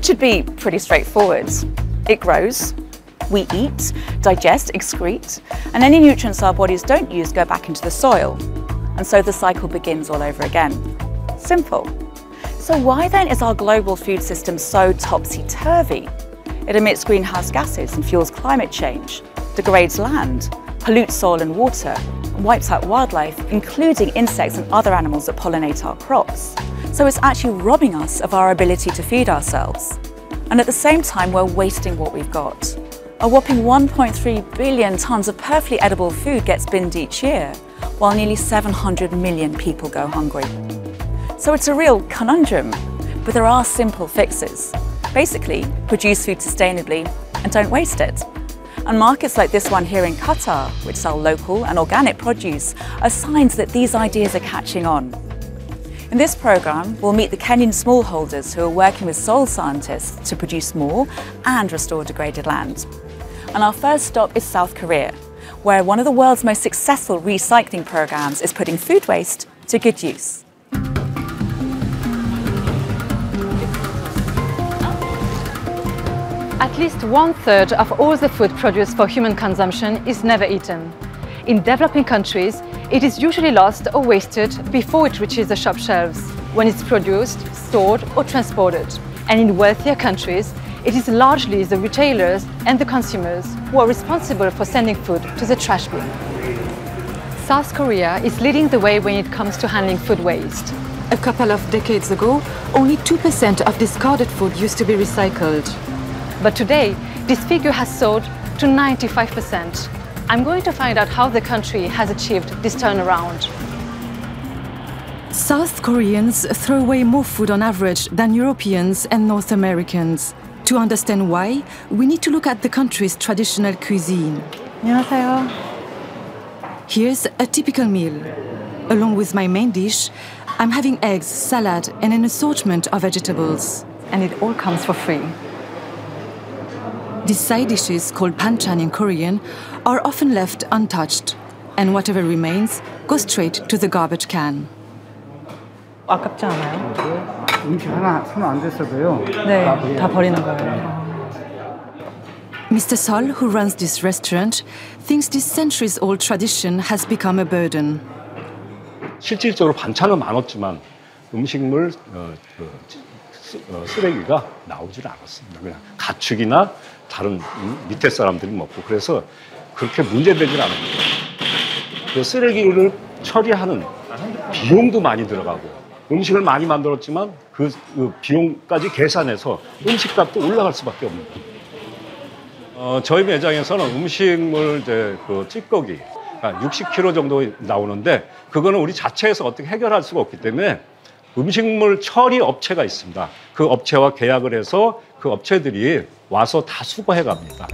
which should be pretty straightforward. It grows, we eat, digest, excrete, and any nutrients our bodies don't use go back into the soil. And so the cycle begins all over again. Simple. So why then is our global food system so topsy-turvy? It emits greenhouse gases and fuels climate change, degrades land, pollutes soil and water, and wipes out wildlife, including insects and other animals that pollinate our crops. So it's actually robbing us of our ability to feed ourselves. And at the same time, we're wasting what we've got. A whopping 1.3 billion tonnes of perfectly edible food gets binned each year, while nearly 700 million people go hungry. So it's a real conundrum, but there are simple fixes. Basically, produce food sustainably and don't waste it. And markets like this one here in Qatar, which sell local and organic produce, are signs that these ideas are catching on. In this programme, we'll meet the Kenyan smallholders who are working with soil scientists to produce more and restore degraded land. And our first stop is South Korea, where one of the world's most successful recycling programmes is putting food waste to good use. At least 1/3 of all the food produced for human consumption is never eaten. In developing countries, it is usually lost or wasted before it reaches the shop shelves, when it's produced, stored or transported. And in wealthier countries, it is largely the retailers and the consumers who are responsible for sending food to the trash bin. South Korea is leading the way when it comes to handling food waste. A couple of decades ago, only 2% of discarded food used to be recycled. But today, this figure has soared to 95%. I'm going to find out how the country has achieved this turnaround. South Koreans throw away more food on average than Europeans and North Americans. To understand why, we need to look at the country's traditional cuisine. 안녕하세요. Here's a typical meal. Along with my main dish, I'm having eggs, salad, and an assortment of vegetables. And it all comes for free. These side dishes, called banchan in Korean, are often left untouched, and whatever remains goes straight to the garbage can. 아깝지 않아요? 음식 하나 손 안 댔어도요. 네, 다 버리는 거예요. Mr. Sol, who runs this restaurant, thinks this centuries-old tradition has become a burden. 실질적으로 반찬은 많았지만 음식물 쓰레기가 나오질 않았습니다. 그냥 가축이나 다른 밑에 사람들이 먹고 그래서 그렇게 문제되질 않습니다. 그 쓰레기를 처리하는 비용도 많이 들어가고 음식을 많이 만들었지만 그 비용까지 계산해서 음식값도 올라갈 수밖에 없는 거예요. 저희 매장에서는 음식물 찌꺼기 60kg 정도 나오는데 그거는 우리 자체에서 어떻게 해결할 수가 없기 때문에 음식물 처리 업체가 있습니다. 그 업체와 계약을 해서 그 업체들이 와서 다 수거해 갑니다.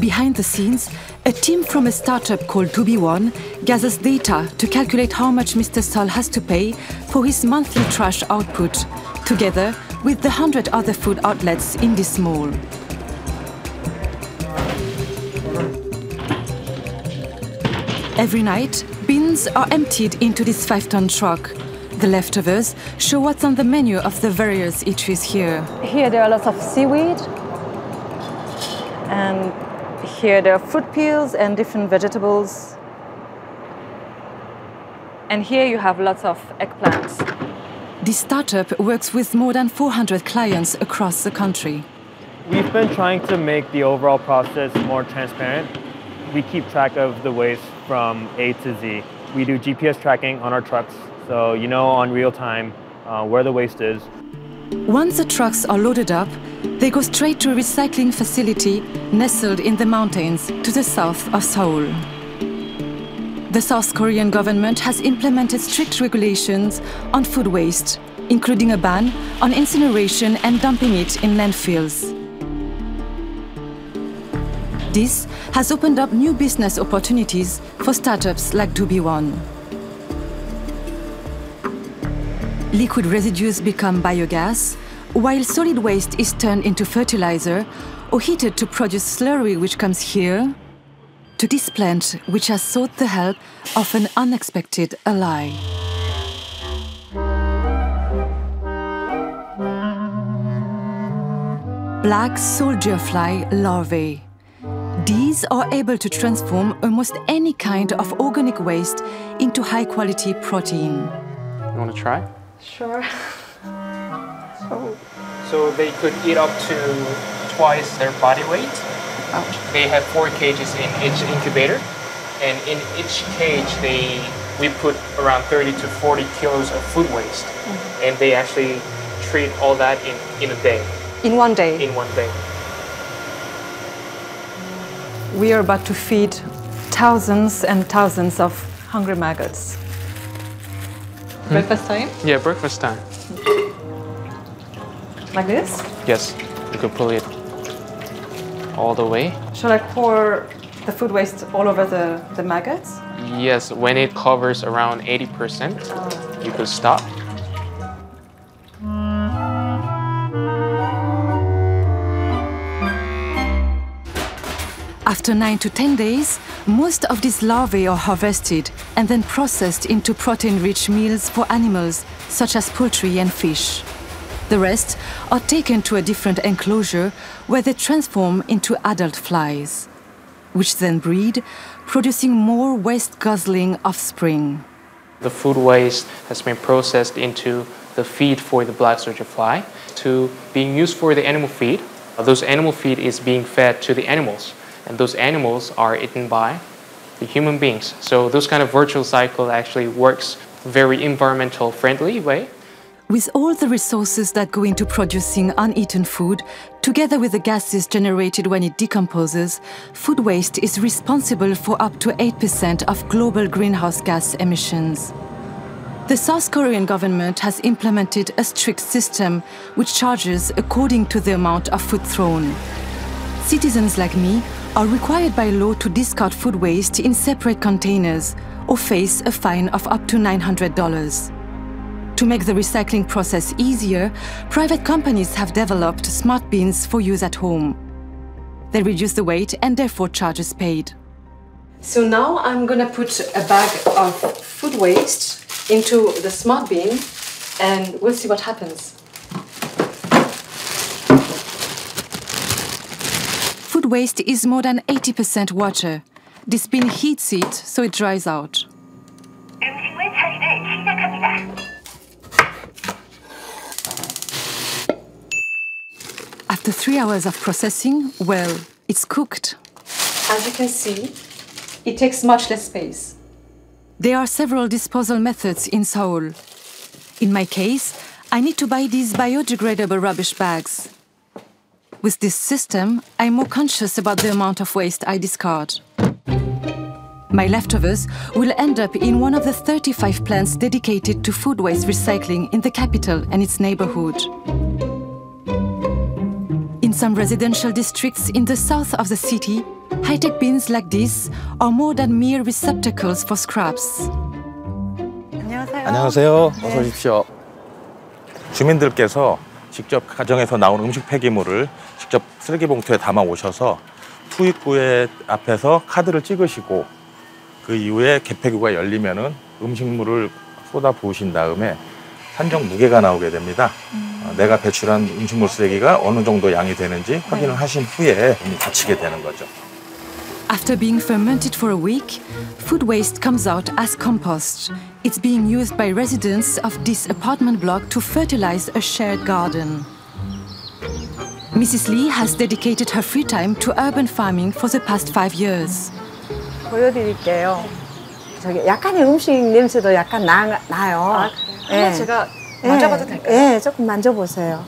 Behind the scenes, a team from a startup called 2B1 gathers data to calculate how much Mr. Sol has to pay for his monthly trash output, together with the 100 other food outlets in this mall. Every night, bins are emptied into this 5-ton truck. The leftovers show what's on the menu of the various eateries here. Here there are lots of seaweed, and here there are fruit peels and different vegetables. And here you have lots of eggplants. This startup works with more than 400 clients across the country. We've been trying to make the overall process more transparent. We keep track of the waste from A to Z. We do GPS tracking on our trucks, so you know on real time where the waste is. Once the trucks are loaded up, they go straight to a recycling facility nestled in the mountains to the south of Seoul. The South Korean government has implemented strict regulations on food waste, including a ban on incineration and dumping it in landfills. This has opened up new business opportunities for startups like 2B1. Liquid residues become biogas, while solid waste is turned into fertilizer or heated to produce slurry, which comes here to this plant, which has sought the help of an unexpected ally. black soldier fly larvae. These are able to transform almost any kind of organic waste into high-quality protein. You want to try? Sure. So they could eat up to twice their body weight. Oh. They have 4 cages in each incubator, and in each cage we put around 30 to 40 kilos of food waste, and they actually treat all that in a day. In one day? In one day. We are about to feed thousands and thousands of hungry maggots. Breakfast time? Yeah, breakfast time. Like this? Yes, you could pull it all the way. Shall I pour the food waste all over the maggots? Yes, when it covers around 80%, you could stop. After 9 to 10 days, most of these larvae are harvested and then processed into protein-rich meals for animals, such as poultry and fish. The rest are taken to a different enclosure where they transform into adult flies, which then breed, producing more waste-guzzling offspring. The food waste has been processed into the feed for the black soldier fly to being used for the animal feed. Those animal feed is being fed to the animals, and those animals are eaten by the human beings. So those kind of virtual cycle actually works very environmental friendly way. With all the resources that go into producing uneaten food, together with the gases generated when it decomposes, food waste is responsible for up to 8% of global greenhouse gas emissions. The South Korean government has implemented a strict system which charges according to the amount of food thrown. Citizens like me are required by law to discard food waste in separate containers or face a fine of up to $900. To make the recycling process easier, private companies have developed smart bins for use at home. They reduce the weight and therefore charges paid. So now I'm gonna put a bag of food waste into the smart bin and we'll see what happens. Food waste is more than 80% water. This bin heats it so it dries out. After 3 hours of processing, well, it's cooked. As you can see, it takes much less space. There are several disposal methods in Seoul. In my case, I need to buy these biodegradable rubbish bags. With this system, I'm more conscious about the amount of waste I discard. My leftovers will end up in one of the 35 plants dedicated to food waste recycling in the capital and its neighborhood. In some residential districts in the south of the city, high-tech bins like this are more than mere receptacles for scraps. 안녕하세요. 안녕하세요. 어서 오십시오. 주민들께서 직접 가정에서 나온 음식 폐기물을 직접 쓰레기 봉투에 담아 오셔서 투입구의 앞에서 카드를 찍으시고 그 이후에 개폐구가 열리면은 음식물을 쏟아 부으신 다음에 산정 무게가 나오게 됩니다. 내가 배출한 음식물 쓰레기가 어느 정도 양이 되는지 확인을 하신 후에 닫히게 되는 거죠. After being fermented for a week, food waste comes out as compost. It's being used by residents of this apartment block to fertilize a shared garden. Mrs. Lee has dedicated her free time to urban farming for the past 5 years. 보여드릴게요. 저기 약간의 음식 냄새도 약간 나요. 아, 한번 제가 만져봐도 될까요? 네, 조금 만져보세요.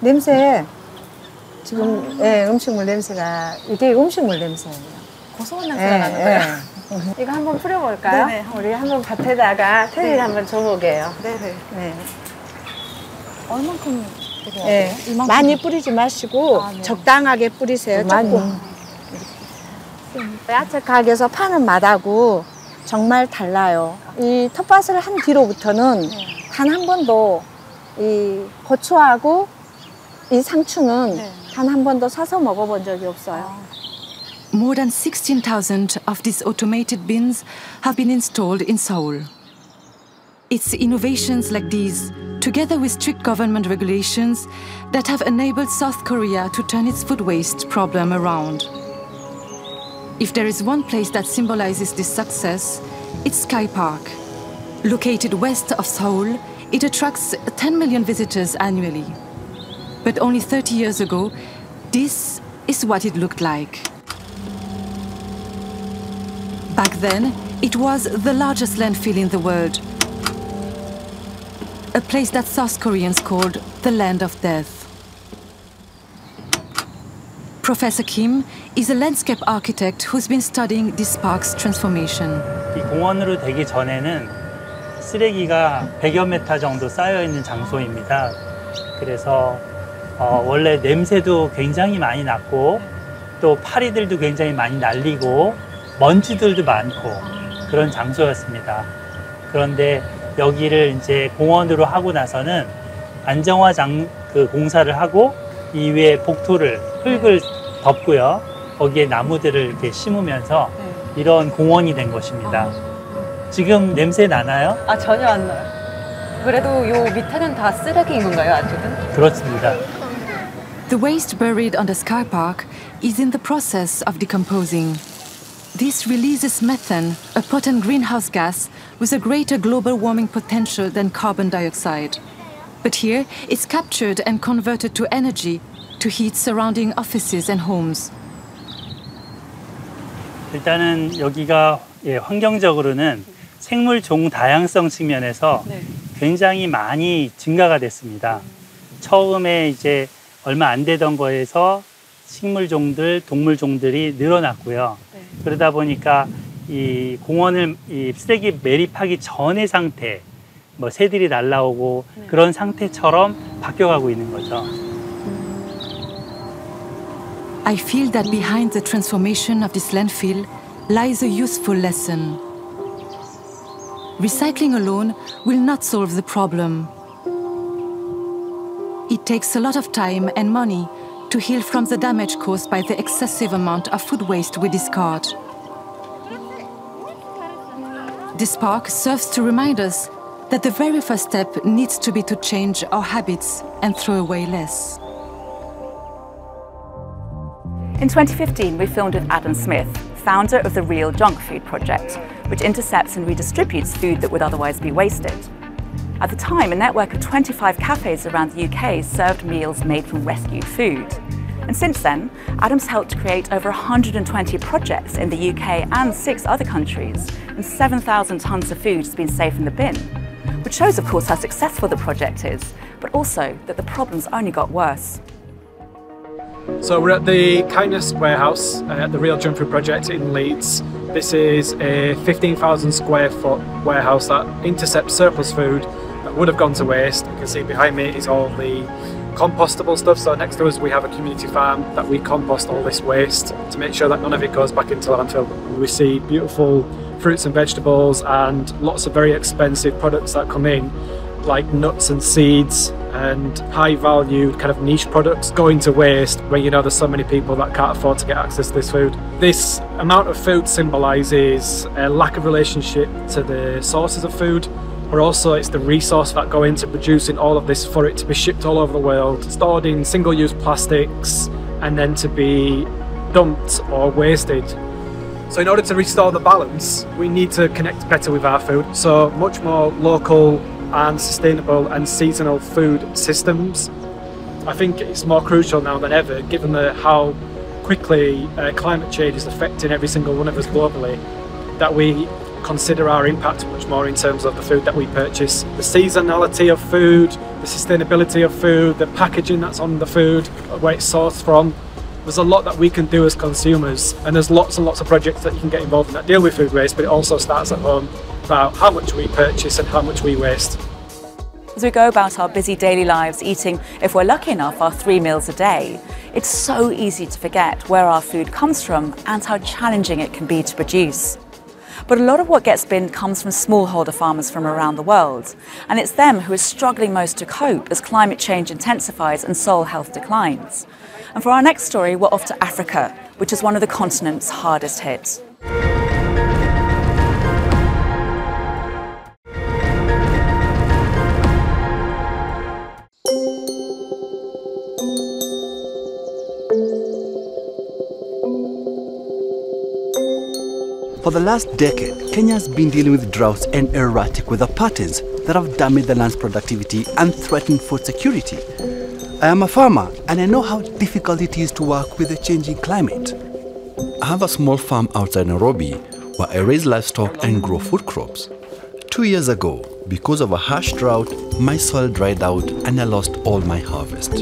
냄새, 지금 음식물 냄새가, 이게 음식물 냄새예요. 고소한 냄새가 나는 거예요. 이거 한번 뿌려볼까요? 네네. 우리 한번 밭에다가 테리를 한번 줘보게요. 네네. 네. 얼만큼? 네. 많이 뿌리지 마시고 네. 적당하게 뿌리세요. 조금. 야채 가게에서 파는 맛하고 정말 달라요. 이 텃밭을 한 뒤로부터는 단 한 번도 이 고추하고 이 상추는 단 한 번도 사서 먹어본 적이 없어요. More than 16,000 of these automated bins have been installed in Seoul. It's innovations like these, together with strict government regulations that have enabled South Korea to turn its food waste problem around. If there is one place that symbolizes this success, it's Sky Park. Located west of Seoul, it attracts 10 million visitors annually. But only 30 years ago, this is what it looked like. Back then, it was the largest landfill in the world. A place that South Koreans called the land of death. Professor Kim is a landscape architect who's been studying this park's transformation. 이 공원으로 되기 전에는 쓰레기가 100여 메타 정도 쌓여 있는 장소입니다. 그래서 원래 냄새도 굉장히 많이 났고 또 파리들도 굉장히 많이 날리고 먼지들도 많고 그런 장소였습니다. 그런데 여기를 이제 공원으로 하고 나서는 안정화 공사를 하고 이 위에 복토를 흙을 덮고요. 거기에 나무들을 이렇게 심으면서 이런 공원이 된 것입니다. 지금 냄새 나나요? 아, 전혀 안 나요. 그래도 요 밑에는 다 쓰레기인 건가요, 아직은? 그렇습니다. The waste buried under Sky Park is in the process of decomposing. This releases methane, a potent greenhouse gas with a greater global warming potential than carbon dioxide. But here, it's captured and converted to energy to heat surrounding offices and homes. 일단은 여기가 환경적으로는 생물 종 다양성 측면에서 굉장히 많이 증가가 됐습니다. 처음에 이제 얼마 안 되던 거에서 식물종들, 동물종들이 늘어났고요. 그러다 보니까 이 공원을 이 쓰레기 매립하기 전의 상태, 뭐 새들이 날아오고 그런 상태처럼 바뀌어가고 있는 거죠. I feel that behind the transformation of this landfill lies a useful lesson. Recycling alone will not solve the problem. It takes a lot of time and money to heal from the damage caused by the excessive amount of food waste we discard. This park serves to remind us that the very first step needs to be to change our habits and throw away less. In 2015, we filmed with Adam Smith, founder of the Real Junk Food Project, which intercepts and redistributes food that would otherwise be wasted. At the time, a network of 25 cafes around the UK served meals made from rescued food. And since then, Adam's helped create over 120 projects in the UK and 6 other countries, and 7,000 tonnes of food has been saved in the bin, which shows, of course, how successful the project is, but also that the problems only got worse. So we're at the Kindness Warehouse at the Real Junk Food Project in Leeds. This is a 15,000 square foot warehouse that intercepts surplus food that would have gone to waste. You can see behind me is all the compostable stuff. So next to us we have a community farm that we compost all this waste to make sure that none of it goes back into landfill. We see beautiful fruits and vegetables and lots of very expensive products that come in, like nuts and seeds and high value kind of niche products going to waste when you know there's so many people that can't afford to get access to this food. This amount of food symbolises a lack of relationship to the sources of food, but also it's the resource that go into producing all of this for it to be shipped all over the world, stored in single-use plastics and then to be dumped or wasted. So in order to restore the balance, we need to connect better with our food. So much more local and sustainable and seasonal food systems. I think it's more crucial now than ever, given how quickly climate change is affecting every single one of us globally, that we consider our impact much more in terms of the food that we purchase. The seasonality of food, the sustainability of food, the packaging that's on the food, where it's sourced from. There's a lot that we can do as consumers, and there's lots and lots of projects that you can get involved in that deal with food waste, but it also starts at home about how much we purchase and how much we waste. As we go about our busy daily lives eating, if we're lucky enough, our 3 meals a day, it's so easy to forget where our food comes from and how challenging it can be to produce. But a lot of what gets binned comes from smallholder farmers from around the world, and it's them who are struggling most to cope as climate change intensifies and soil health declines. And for our next story, we're off to Africa, which is one of the continent's hardest hit. For the last decade, Kenya has been dealing with droughts and erratic weather patterns that have damaged the land's productivity and threatened food security. I am a farmer and I know how difficult it is to work with a changing climate. I have a small farm outside Nairobi where I raise livestock and grow food crops. 2 years ago, because of a harsh drought, my soil dried out and I lost all my harvest.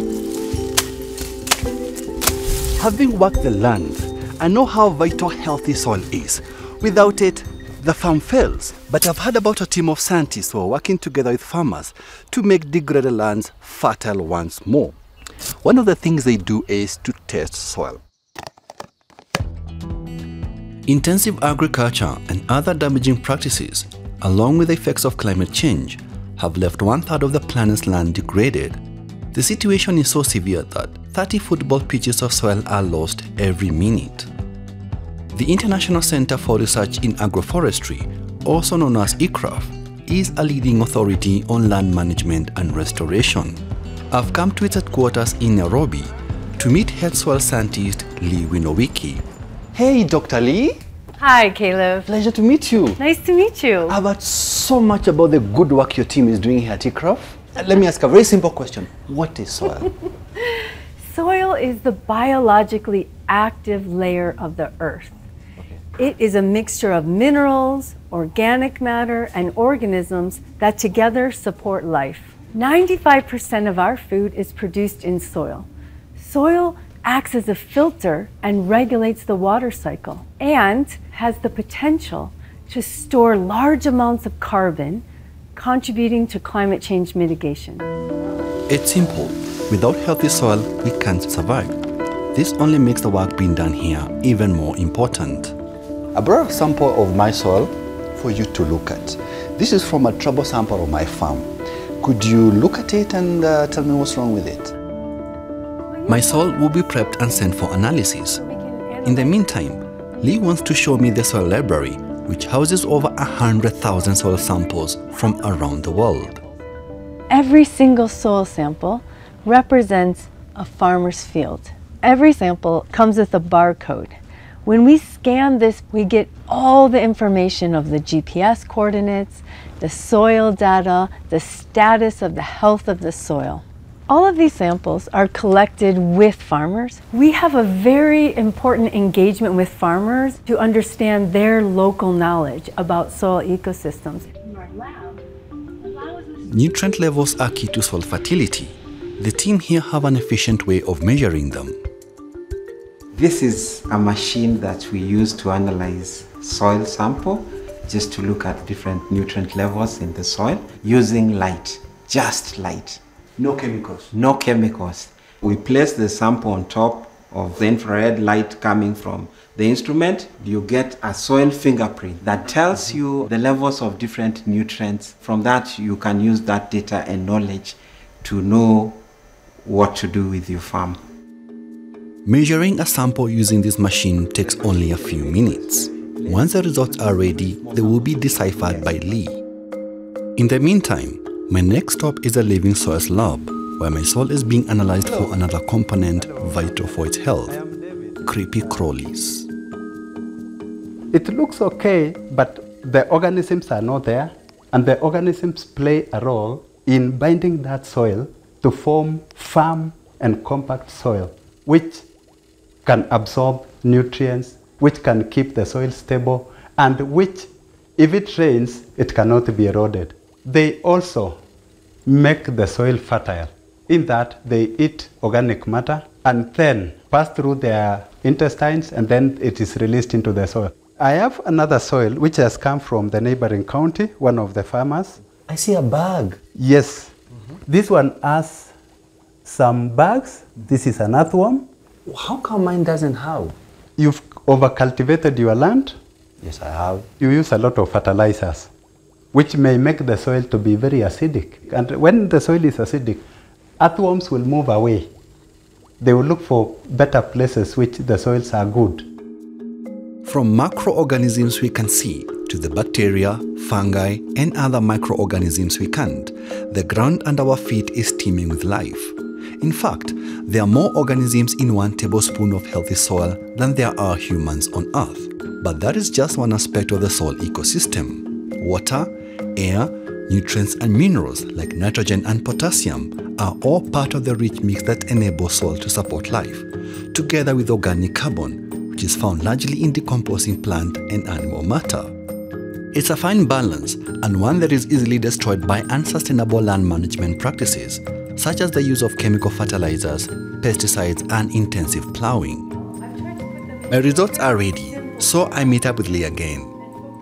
Having worked the land, I know how vital healthy soil is. Without it, the farm fails. But I've heard about a team of scientists who are working together with farmers to make degraded lands fertile once more. One of the things they do is to test soil. Intensive agriculture and other damaging practices, along with the effects of climate change, have left 1/3 of the planet's land degraded. The situation is so severe that 30 football pitches of soil are lost every minute. The International Center for Research in Agroforestry, also known as ICRAF, is a leading authority on land management and restoration. I've come to its headquarters in Nairobi to meet head soil scientist Lee Winowiki. Hey, Dr. Lee. Hi, Caleb. Pleasure to meet you. Nice to meet you. I've heard so much about the good work your team is doing here at ICRAF. Let me ask a very simple question. What is soil? Soil is the biologically active layer of the earth. It is a mixture of minerals, organic matter, and organisms that together support life. 95% of our food is produced in soil. Soil acts as a filter and regulates the water cycle and has the potential to store large amounts of carbon, contributing to climate change mitigation. It's simple. Without healthy soil, we can't survive. This only makes the work being done here even more important. I brought a sample of my soil for you to look at. This is from a trouble sample of my farm. Could you look at it and tell me what's wrong with it? My soil will be prepped and sent for analysis. In the meantime, Lee wants to show me the soil library, which houses over 100,000 soil samples from around the world. Every single soil sample represents a farmer's field. Every sample comes with a barcode. When we scan this, we get all the information of the GPS coordinates, the soil data, the status of the health of the soil. All of these samples are collected with farmers. We have a very important engagement with farmers to understand their local knowledge about soil ecosystems. Nutrient levels are key to soil fertility. The team here have an efficient way of measuring them. This is a machine that we use to analyze soil sample, just to look at different nutrient levels in the soil using light, just light. No chemicals? No chemicals. We place the sample on top of the infrared light coming from the instrument. You get a soil fingerprint that tells you the levels of different nutrients. From that, you can use that data and knowledge to know what to do with your farm. Measuring a sample using this machine takes only a few minutes. Once the results are ready, they will be deciphered by Lee. In the meantime, my next stop is a living soils lab, where my soil is being analyzed for another component vital for its health: creepy crawlies. It looks okay, but the organisms are not there, and the organisms play a role in binding that soil to form firm and compact soil, which can absorb nutrients, which can keep the soil stable, and which, if it rains, it cannot be eroded. They also make the soil fertile in that they eat organic matter and then pass through their intestines, and then it is released into the soil. I have another soil which has come from the neighboring county, one of the farmers. I see a bag. Yes. This one has some bugs. This is an earthworm. How come mine doesn't have? You've over-cultivated your land. Yes, I have. You use a lot of fertilizers, which may make the soil to be very acidic. And when the soil is acidic, earthworms will move away. They will look for better places which the soils are good. From macroorganisms we can see to the bacteria, fungi, and other microorganisms we can't, the ground under our feet is teeming with life. In fact, there are more organisms in 1 tablespoon of healthy soil than there are humans on Earth. But that is just one aspect of the soil ecosystem. Water, air, nutrients and minerals like nitrogen and potassium are all part of the rich mix that enables soil to support life, together with organic carbon, which is found largely in decomposing plant and animal matter. It's a fine balance and one that is easily destroyed by unsustainable land management practices, such as the use of chemical fertilizers, pesticides and intensive plowing. My results are ready, so I meet up with Lee again.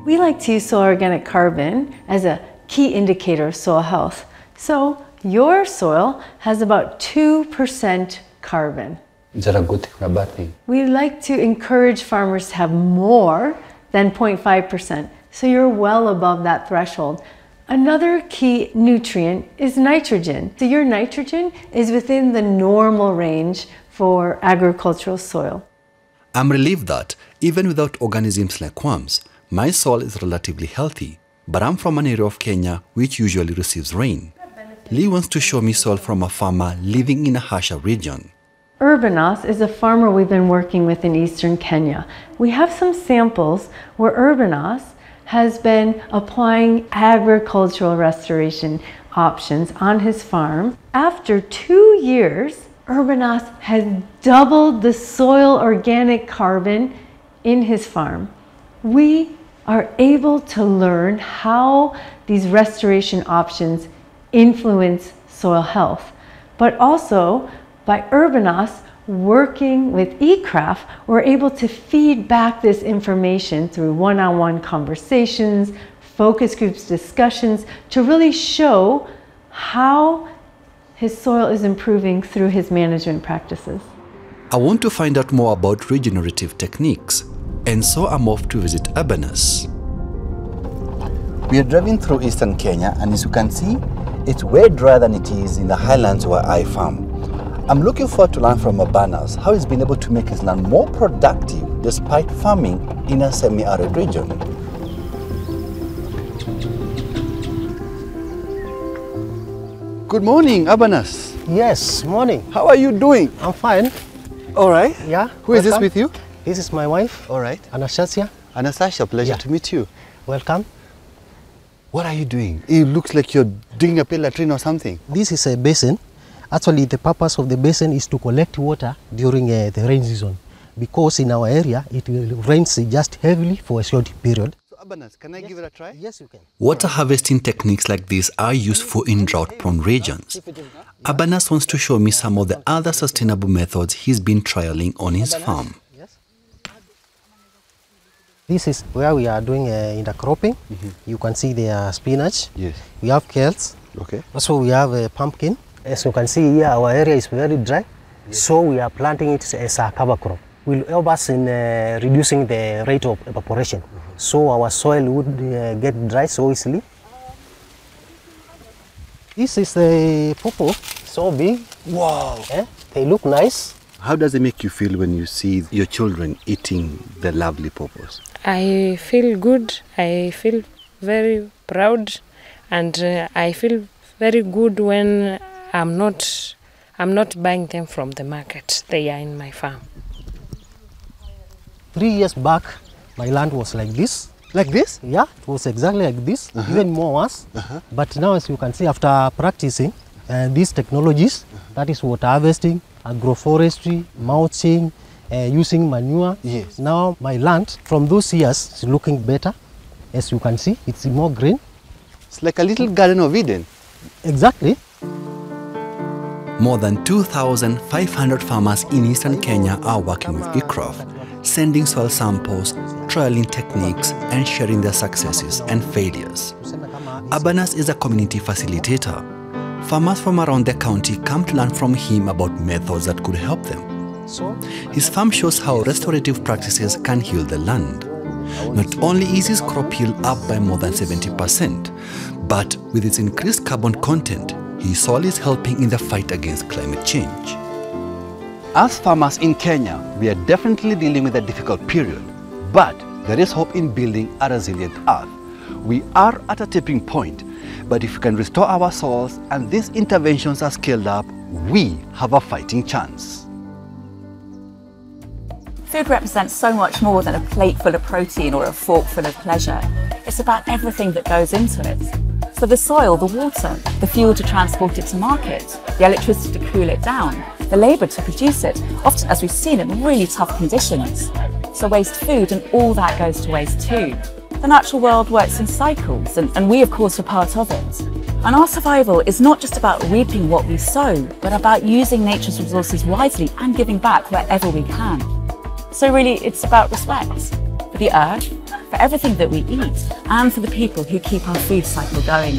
We like to use soil organic carbon as a key indicator of soil health. So your soil has about 2% carbon. Is that a good thing or a bad thing? We like to encourage farmers to have more than 0.5%. So you're well above that threshold. Another key nutrient is nitrogen. So your nitrogen is within the normal range for agricultural soil. I'm relieved that, even without organisms like worms, my soil is relatively healthy, but I'm from an area of Kenya which usually receives rain. Lee wants to show me soil from a farmer living in a harsher region. Urbanos is a farmer we've been working with in eastern Kenya. We have some samples where Urbanos has been applying agricultural restoration options on his farm. After 2 years, Urbanos has doubled the soil organic carbon in his farm. We are able to learn how these restoration options influence soil health, but also by Urbanos working with eCraft, we're able to feed back this information through one-on-one conversations, focus groups discussions, to really show how his soil is improving through his management practices. I want to find out more about regenerative techniques, and so I'm off to visit Urbanos. We are driving through eastern Kenya, and as you can see, it's way drier than it is in the highlands where I farm. I'm looking forward to learn from Urbanos how he's been able to make his land more productive despite farming in a semi-arid region. Good morning, Urbanos. Yes, morning. How are you doing? I'm fine. All right. Yeah. Who is this with you? This is my wife. All right. Anastasia. Anastasia, pleasure to meet you. Welcome. What are you doing? It looks like you're digging up a latrine or something. This is a basin. Actually, the purpose of the basin is to collect water during the rain season, because in our area it will rains just heavily for a short period. So, Urbanos, can I give it a try? Yes, you can. Water harvesting techniques like this are useful in drought-prone regions. Urbanos wants to show me some of the other sustainable methods he's been trialing on his farm. This is where we are doing intercropping. You can see the spinach. Yes. We have kales. Okay. Also, we have a pumpkin. As you can see here, our area is very dry, so we are planting it as a cover crop. Will help us in reducing the rate of evaporation, so our soil would get dry so easily. This is the pawpaw, so big. Wow! They look nice. How does it make you feel when you see your children eating the lovely pawpaws? I feel good, I feel very proud, and I feel very good when I'm not buying them from the market. They are in my farm. 3 years back, my land was like this. Like this? Yeah, it was exactly like this, even more worse. But now, as you can see, after practicing these technologies, that is water harvesting, agroforestry, mulching, using manure. Yes. Now my land from those years is looking better. As you can see, it's more green. It's like a little Garden of Eden. Exactly. More than 2,500 farmers in eastern Kenya are working with eCraft, sending soil samples, trialing techniques, and sharing their successes and failures. Urbanos is a community facilitator. Farmers from around the county come to learn from him about methods that could help them. His farm shows how restorative practices can heal the land. Not only is his crop yield up by more than 70%, but with its increased carbon content, his soil is helping in the fight against climate change. As farmers in Kenya, we are definitely dealing with a difficult period, but there is hope in building a resilient earth. We are at a tipping point, but if we can restore our soils and these interventions are scaled up, we have a fighting chance. Food represents so much more than a plate full of protein or a fork full of pleasure. It's about everything that goes into it. So the soil, the water, the fuel to transport it to market, the electricity to cool it down, the labour to produce it, often, as we've seen, in really tough conditions. So waste food, and all that goes to waste too. The natural world works in cycles, and we, of course, are part of it. And our survival is not just about reaping what we sow, but about using nature's resources wisely and giving back wherever we can. So really, it's about respect for the earth, for everything that we eat, and for the people who keep our food cycle going.